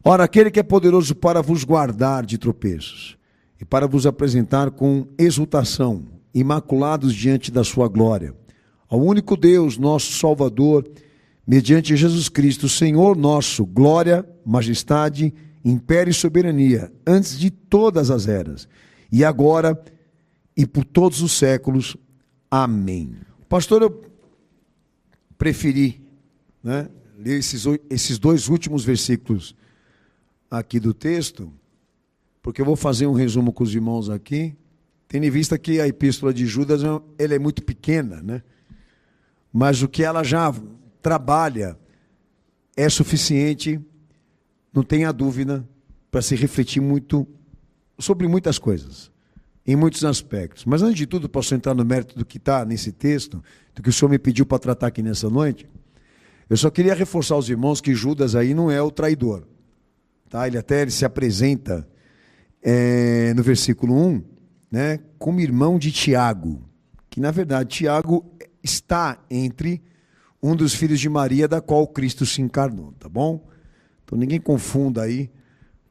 Ora, aquele que é poderoso para vos guardar de tropeços e para vos apresentar com exultação, imaculados diante da sua glória, ao único Deus, nosso Salvador, mediante Jesus Cristo, Senhor nosso, glória, majestade, império e soberania, antes de todas as eras, e agora e por todos os séculos. Amém. Pastor, eu preferi, ler esses dois últimos versículos aqui do texto, porque eu vou fazer um resumo com os irmãos aqui, tendo em vista que a epístola de Judas ela é muito pequena, mas o que ela já trabalha é suficiente, não tenha dúvida, para se refletir muito sobre muitas coisas, em muitos aspectos. Mas antes de tudo, posso entrar no mérito do que está nesse texto, do que o Senhor me pediu para tratar aqui nessa noite. Eu só queria reforçar aos irmãos que Judas aí não é o traidor. Tá? Ele se apresenta no versículo 1, como irmão de Tiago, que na verdade Tiago está entre um dos filhos de Maria, da qual Cristo se encarnou, tá bom? Então ninguém confunda aí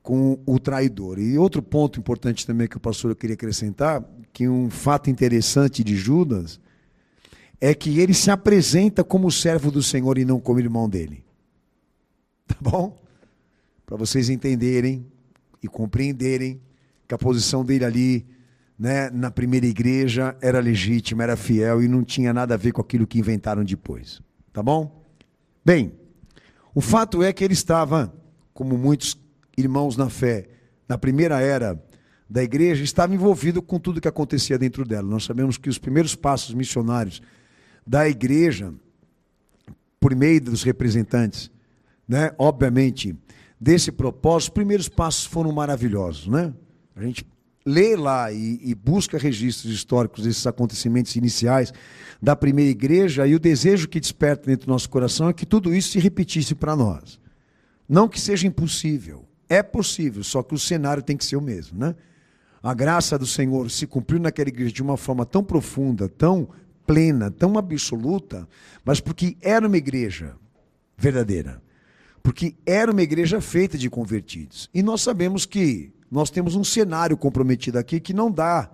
com o traidor. E outro ponto importante também que o pastor queria acrescentar, que um fato interessante de Judas, é que ele se apresenta como servo do Senhor e não como irmão dele. Tá bom? Para vocês entenderem e compreenderem que a posição dele ali, na primeira igreja, era legítima, era fiel e não tinha nada a ver com aquilo que inventaram depois. Tá bom? Bem, o fato é que ele estava, como muitos irmãos na fé, na primeira era da igreja, estava envolvido com tudo que acontecia dentro dela. Nós sabemos que os primeiros passos missionários da igreja, por meio dos representantes, obviamente, desse propósito, os primeiros passos foram maravilhosos, A gente lê lá e busca registros históricos desses acontecimentos iniciais da primeira igreja, e o desejo que desperta dentro do nosso coração é que tudo isso se repetisse para nós. Não que seja impossível, é possível, só que o cenário tem que ser o mesmo, A graça do Senhor se cumpriu naquela igreja de uma forma tão profunda, tão plena, tão absoluta, mas porque era uma igreja verdadeira. Porque era uma igreja feita de convertidos. E nós sabemos que nós temos um cenário comprometido aqui que não dá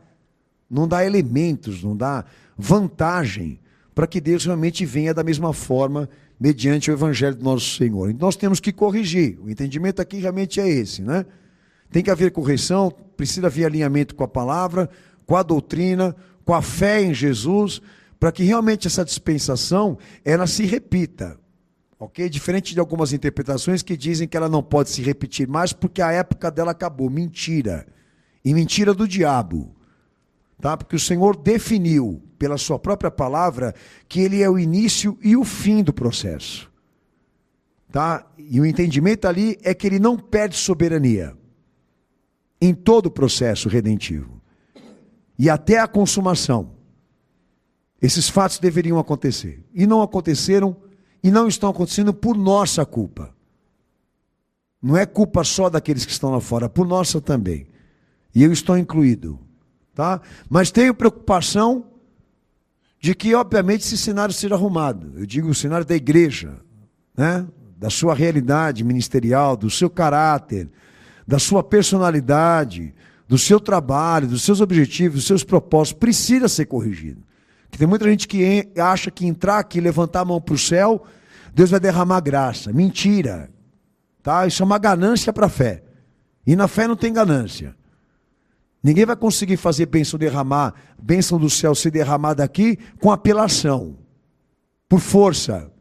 elementos, não dá vantagem para que Deus realmente venha da mesma forma mediante o evangelho do nosso Senhor. Então nós temos que corrigir. O entendimento aqui realmente é esse, Tem que haver correção, precisa haver alinhamento com a palavra, com a doutrina, com a fé em Jesus, para que realmente essa dispensação, ela se repita. Ok? Diferente de algumas interpretações que dizem que ela não pode se repetir mais porque a época dela acabou. Mentira. E mentira do diabo. Tá? Porque o Senhor definiu, pela sua própria palavra, que Ele é o início e o fim do processo. Tá? E o entendimento ali é que Ele não perde soberania em todo o processo redentivo. E até a consumação. Esses fatos deveriam acontecer. E não aconteceram. E não estão acontecendo por nossa culpa. Não é culpa só daqueles que estão lá fora, por nossa também. E eu estou incluído. Tá? Mas tenho preocupação de que, obviamente, esse cenário seja arrumado. Eu digo o cenário da igreja, da sua realidade ministerial, do seu caráter, da sua personalidade, do seu trabalho, dos seus objetivos, dos seus propósitos, precisa ser corrigido. Porque tem muita gente que acha que entrar aqui, levantar a mão para o céu, Deus vai derramar graça. Mentira. Tá? Isso é uma ganância para a fé. E na fé não tem ganância. Ninguém vai conseguir fazer bênção do céu ser derramada aqui com apelação. Por força.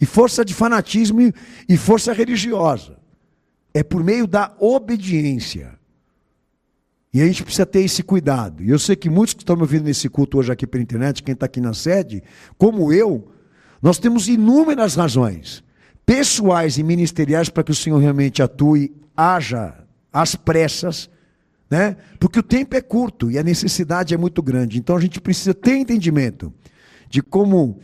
E força de fanatismo e força religiosa. É por meio da obediência. E a gente precisa ter esse cuidado. E eu sei que muitos que estão me ouvindo nesse culto hoje aqui pela internet, quem está aqui na sede, como eu, nós temos inúmeras razões, pessoais e ministeriais, para que o Senhor realmente atue, haja às pressas, porque o tempo é curto e a necessidade é muito grande. Então a gente precisa ter entendimento de como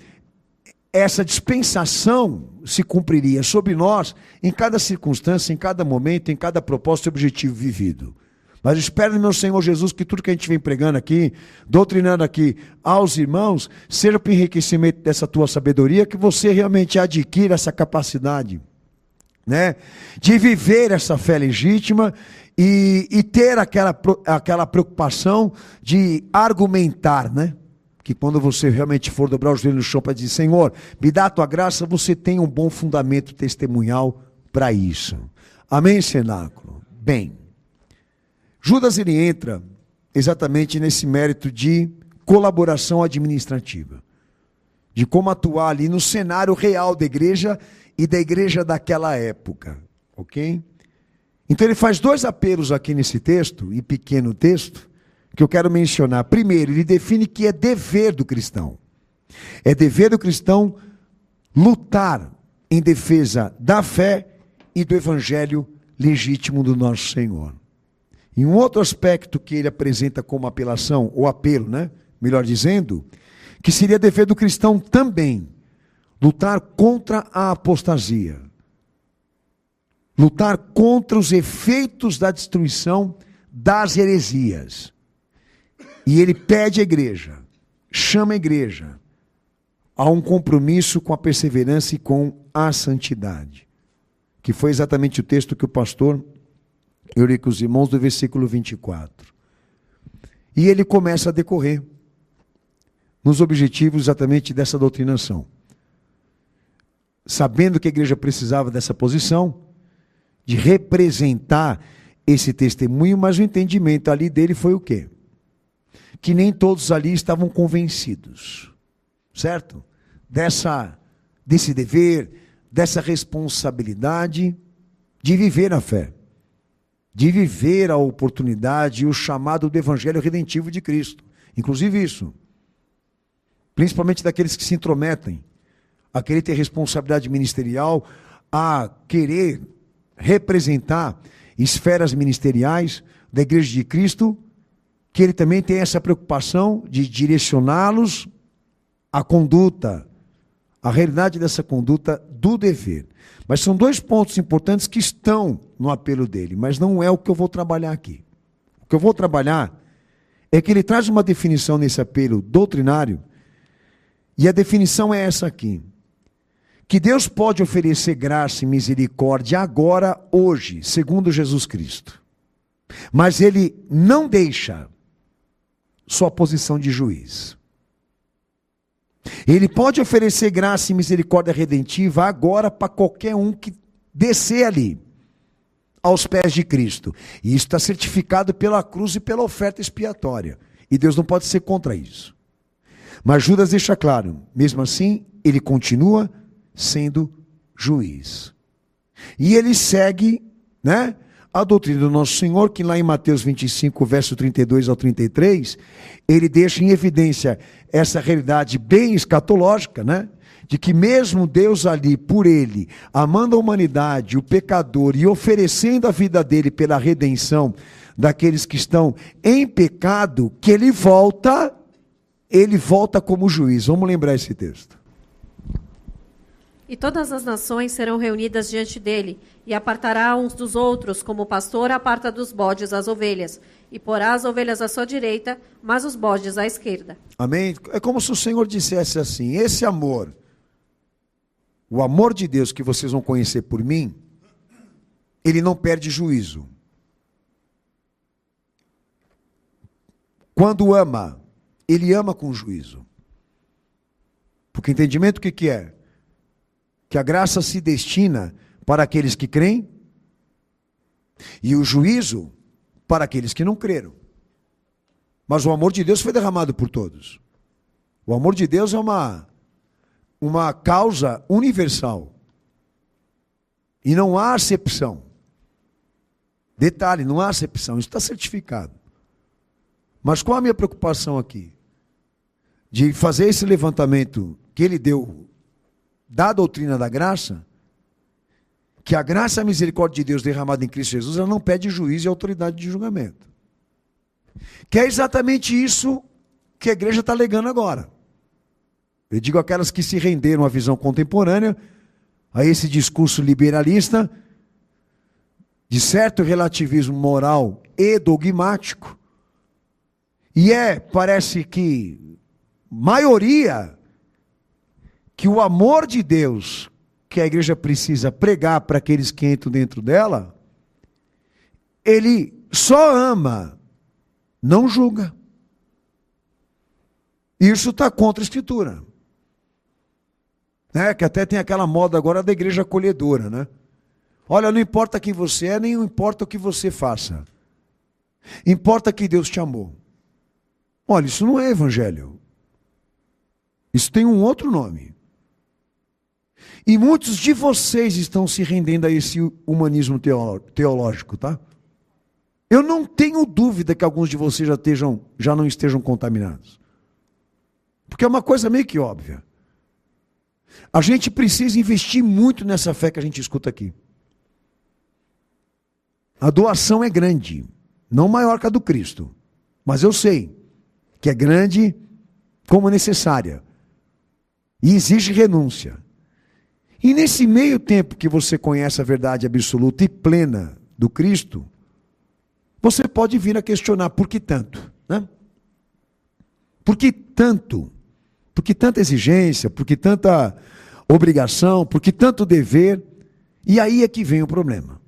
essa dispensação se cumpriria sobre nós, em cada circunstância, em cada momento, em cada propósito e objetivo vivido. Mas espero no meu Senhor Jesus que tudo que a gente vem pregando aqui, doutrinando aqui aos irmãos, seja para o enriquecimento dessa tua sabedoria, que você realmente adquira essa capacidade né? De viver essa fé legítima e ter aquela preocupação de argumentar, né? Que quando você realmente for dobrar o joelho no chão para dizer, Senhor, me dá a tua graça, você tem um bom fundamento testemunhal para isso. Amém, cenáculo? Bem, Judas ele entra exatamente nesse mérito de colaboração administrativa, de como atuar ali no cenário real da igreja e da igreja daquela época, ok? Então ele faz dois apelos aqui nesse texto, e pequeno texto, que eu quero mencionar. Primeiro, ele define que é dever do cristão. É dever do cristão lutar em defesa da fé e do evangelho legítimo do nosso Senhor. E um outro aspecto que ele apresenta como apelação, ou apelo, né? Melhor dizendo, que seria dever do cristão também lutar contra a apostasia. Lutar contra os efeitos da destruição das heresias. E ele pede à igreja, chama a igreja a um compromisso com a perseverança e com a santidade. Que foi exatamente o texto que o pastor, eu li com os irmãos do versículo 24. E ele começa a decorrer nos objetivos exatamente dessa doutrinação. Sabendo que a igreja precisava dessa posição, de representar esse testemunho, mas o entendimento ali dele foi o quê? Que nem todos ali estavam convencidos, certo? Desse dever, dessa responsabilidade de viver a fé, de viver a oportunidade e o chamado do evangelho redentivo de Cristo. Inclusive isso, principalmente daqueles que se intrometem, a querer ter responsabilidade ministerial, a querer representar esferas ministeriais da igreja de Cristo, que ele também tem essa preocupação de direcioná-los à conduta, à realidade dessa conduta do dever. Mas são dois pontos importantes que estão no apelo dele, mas não é o que eu vou trabalhar aqui. O que eu vou trabalhar é que ele traz uma definição nesse apelo doutrinário, e a definição é essa aqui: que Deus pode oferecer graça e misericórdia agora, hoje, segundo Jesus Cristo. Mas ele não deixa sua posição de juiz. Ele pode oferecer graça e misericórdia redentiva agora para qualquer um que descer ali, aos pés de Cristo. E isso está certificado pela cruz e pela oferta expiatória. E Deus não pode ser contra isso. Mas Judas deixa claro, mesmo assim, ele continua sendo juiz. E ele segue, né, a doutrina do nosso Senhor, que lá em Mateus 25, verso 32 ao 33, ele deixa em evidência essa realidade bem escatológica, né, de que mesmo Deus ali, por ele, amando a humanidade, o pecador, e oferecendo a vida dele pela redenção daqueles que estão em pecado, que ele volta como juiz. Vamos lembrar esse texto. E todas as nações serão reunidas diante dele, e apartará uns dos outros, como o pastor aparta dos bodes as ovelhas, e porá as ovelhas à sua direita, mas os bodes à esquerda. Amém? É como se o Senhor dissesse assim: esse amor, o amor de Deus que vocês vão conhecer por mim, ele não perde juízo. Quando ama, ele ama com juízo. Porque entendimento o que é? Que a graça se destina para aqueles que creem e o juízo para aqueles que não creram. Mas o amor de Deus foi derramado por todos. O amor de Deus é uma causa universal. E não há acepção. Detalhe, não há acepção, isso está certificado. Mas qual a minha preocupação aqui? De fazer esse levantamento que ele deu da doutrina da graça, que a graça e a misericórdia de Deus derramada em Cristo Jesus, ela não pede juízo e autoridade de julgamento. Que é exatamente isso que a igreja está alegando agora. Eu digo aquelas que se renderam à visão contemporânea, a esse discurso liberalista, de certo relativismo moral e dogmático, e parece que, maioria, que o amor de Deus, que a igreja precisa pregar para aqueles que entram dentro dela, ele só ama, não julga. Isso está contra a Escritura. Que até tem aquela moda agora da igreja acolhedora, né? Olha, não importa quem você é, nem importa o que você faça. Importa que Deus te amou. Olha, isso não é evangelho. Isso tem um outro nome. E muitos de vocês estão se rendendo a esse humanismo teológico, tá? Eu não tenho dúvida que alguns de vocês já não estejam contaminados. Porque é uma coisa meio que óbvia. A gente precisa investir muito nessa fé que a gente escuta aqui. A doação é grande, não maior que a do Cristo. Mas eu sei que é grande como necessária. E exige renúncia. E nesse meio tempo que você conhece a verdade absoluta e plena do Cristo, você pode vir a questionar, por que tanto? Né? Por que tanto? Por que tanta exigência? Por que tanta obrigação? Por que tanto dever? E aí é que vem o problema.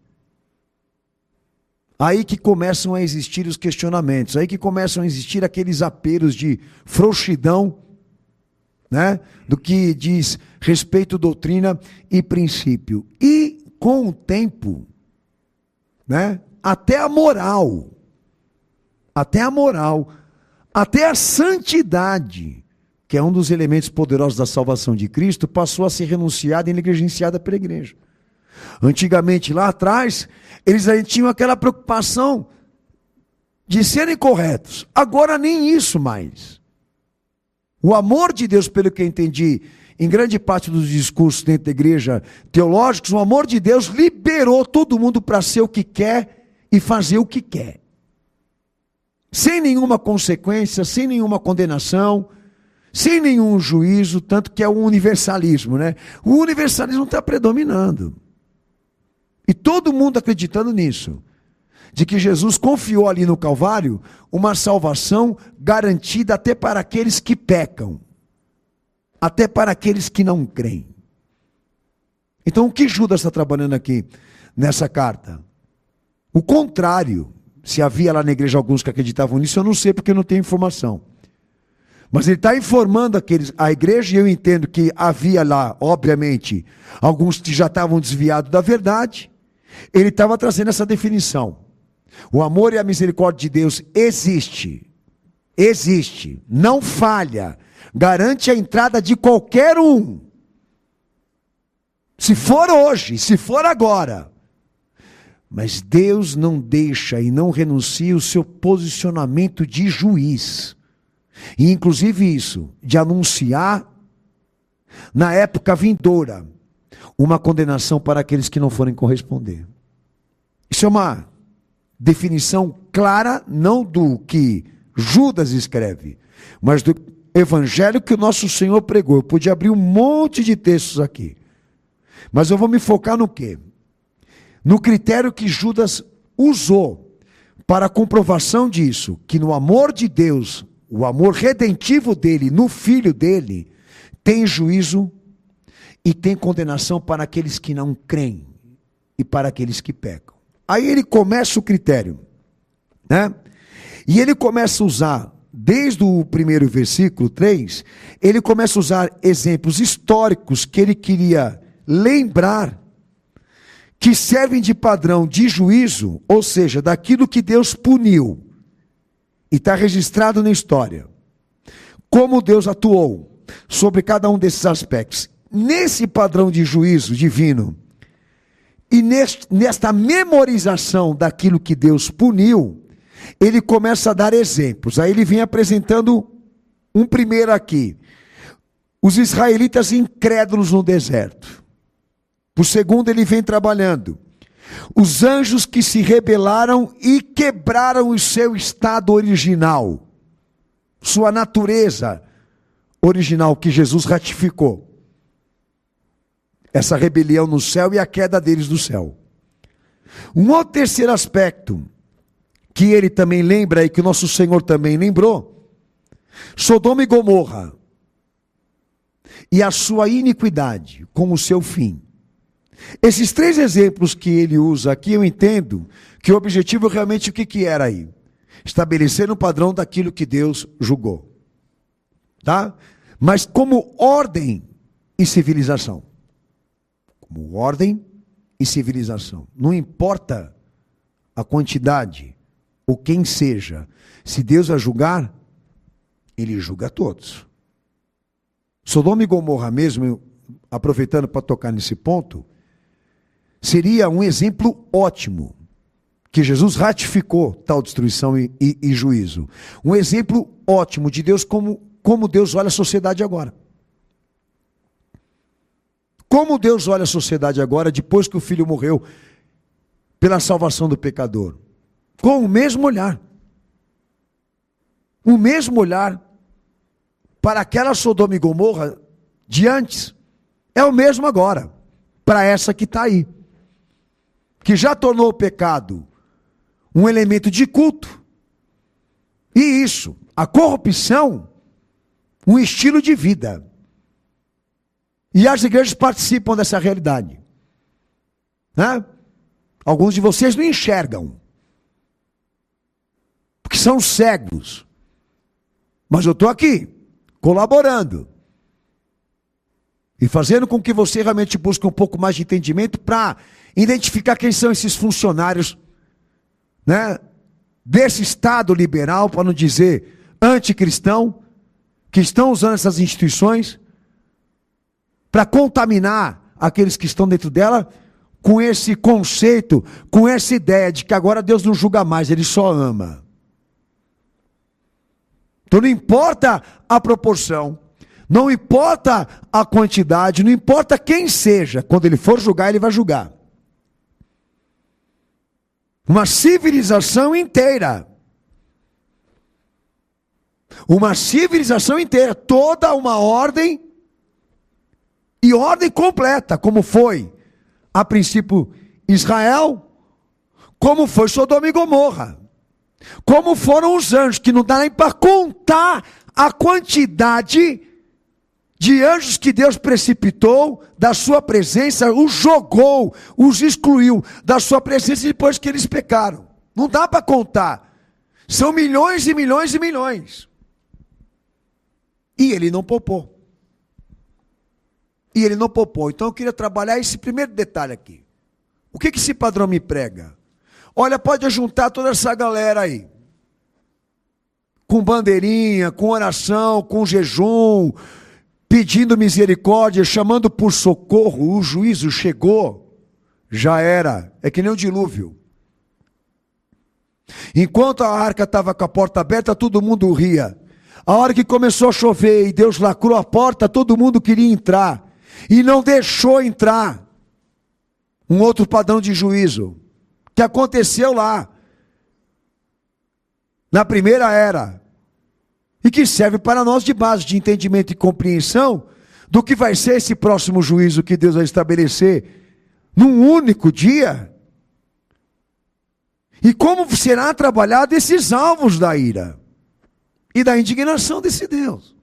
Aí que começam a existir os questionamentos, aí que começam a existir aqueles apelos de frouxidão, né, do que diz respeito à doutrina e princípio. E com o tempo, né, até a moral, até a santidade, que é um dos elementos poderosos da salvação de Cristo, passou a ser renunciada e negligenciada pela igreja. Antigamente, lá atrás, eles tinham aquela preocupação de serem corretos. Agora nem isso mais. O amor de Deus, pelo que eu entendi, em grande parte dos discursos dentro da igreja teológicos, o amor de Deus liberou todo mundo para ser o que quer e fazer o que quer. Sem nenhuma consequência, sem nenhuma condenação, sem nenhum juízo, tanto que é o universalismo, né? O universalismo está predominando. E todo mundo acreditando nisso. De que Jesus confiou ali no Calvário uma salvação garantida até para aqueles que pecam. Até para aqueles que não creem. Então o que Judas está trabalhando aqui nessa carta? O contrário. Se havia lá na igreja alguns que acreditavam nisso, eu não sei porque eu não tenho informação. Mas ele está informando a igreja, e eu entendo que havia lá, obviamente, alguns que já estavam desviados da verdade. Ele estava trazendo essa definição. O amor e a misericórdia de Deus existe, não falha, garante a entrada de qualquer um. Se for hoje, se for agora. Mas Deus não deixa e não renuncia o seu posicionamento de juiz. E inclusive isso, de anunciar na época vindoura uma condenação para aqueles que não forem corresponder. Isso é uma definição clara, não do que Judas escreve, mas do evangelho que o nosso Senhor pregou. Eu podia abrir um monte de textos aqui, mas eu vou me focar no quê? No critério que Judas usou para a comprovação disso, que no amor de Deus, o amor redentivo dele, no Filho dele, tem juízo e tem condenação para aqueles que não creem e para aqueles que pecam. Aí ele começa o critério, né? E ele começa a usar, desde o primeiro versículo 3, ele começa a usar exemplos históricos que ele queria lembrar, que servem de padrão de juízo, ou seja, daquilo que Deus puniu. E está registrado na história. Como Deus atuou sobre cada um desses aspectos. Nesse padrão de juízo divino, e nesta memorização daquilo que Deus puniu, ele começa a dar exemplos. Aí ele vem apresentando um primeiro aqui. Os israelitas incrédulos no deserto. O segundo ele vem trabalhando. Os anjos que se rebelaram e quebraram o seu estado original. Sua natureza original que Jesus ratificou. Essa rebelião no céu e a queda deles do céu. Um outro terceiro aspecto, que ele também lembra e que o nosso Senhor também lembrou. Sodoma e Gomorra. E a sua iniquidade com o seu fim. Esses 3 exemplos que ele usa aqui, eu entendo que o objetivo realmente o que era aí? Estabelecer um padrão daquilo que Deus julgou. Tá? Mas como ordem e civilização. Como ordem e civilização. Não importa a quantidade ou quem seja. Se Deus vai julgar, ele julga todos. Sodoma e Gomorra mesmo, aproveitando para tocar nesse ponto, seria um exemplo ótimo, que Jesus ratificou tal destruição e juízo. Um exemplo ótimo de Deus, como Deus olha a sociedade agora. Como Deus olha a sociedade agora, depois que o Filho morreu, pela salvação do pecador. Com o mesmo olhar. O mesmo olhar para aquela Sodoma e Gomorra de antes, é o mesmo agora, para essa que está aí. Que já tornou o pecado um elemento de culto. E isso, a corrupção, um estilo de vida. E as igrejas participam dessa realidade. Né? Alguns de vocês não enxergam. Porque são cegos. Mas eu estou aqui, colaborando. E fazendo com que você realmente busque um pouco mais de entendimento para identificar quem são esses funcionários, né, desse Estado liberal, para não dizer anticristão, que estão usando essas instituições para contaminar aqueles que estão dentro dela com esse conceito, com essa ideia de que agora Deus não julga mais, Ele só ama. Então não importa a proporção, não importa a quantidade, não importa quem seja, quando Ele for julgar, Ele vai julgar. Uma civilização inteira. Uma civilização inteira, toda uma ordem, e ordem completa, como foi, a princípio, Israel, como foi Sodoma e Gomorra, como foram os anjos, que não dá nem para contar a quantidade de anjos que Deus precipitou da sua presença, os jogou, os excluiu da sua presença depois que eles pecaram. Não dá para contar. São milhões e milhões e milhões. E ele não poupou. E ele não poupou. Então eu queria trabalhar esse primeiro detalhe aqui. O que esse padrão me prega? Olha, pode juntar toda essa galera aí. Com bandeirinha, com oração, com jejum, pedindo misericórdia, chamando por socorro. O juízo chegou, já era. É que nem o dilúvio. Enquanto a arca estava com a porta aberta, todo mundo ria. A hora que começou a chover e Deus lacrou a porta, todo mundo queria entrar. E não deixou entrar. Um outro padrão de juízo que aconteceu lá, na primeira era, e que serve para nós de base de entendimento e compreensão do que vai ser esse próximo juízo que Deus vai estabelecer num único dia, e como será trabalhado esses alvos da ira e da indignação desse Deus,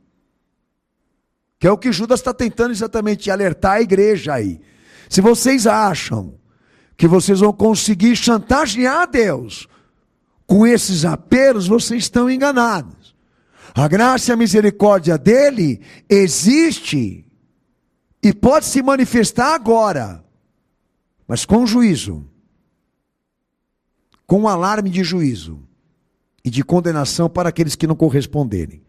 que é o que Judas está tentando exatamente alertar a igreja aí. Se vocês acham que vocês vão conseguir chantagear Deus com esses apelos, vocês estão enganados. A graça e a misericórdia dele existe e pode se manifestar agora, mas com juízo, com um alarme de juízo e de condenação para aqueles que não corresponderem.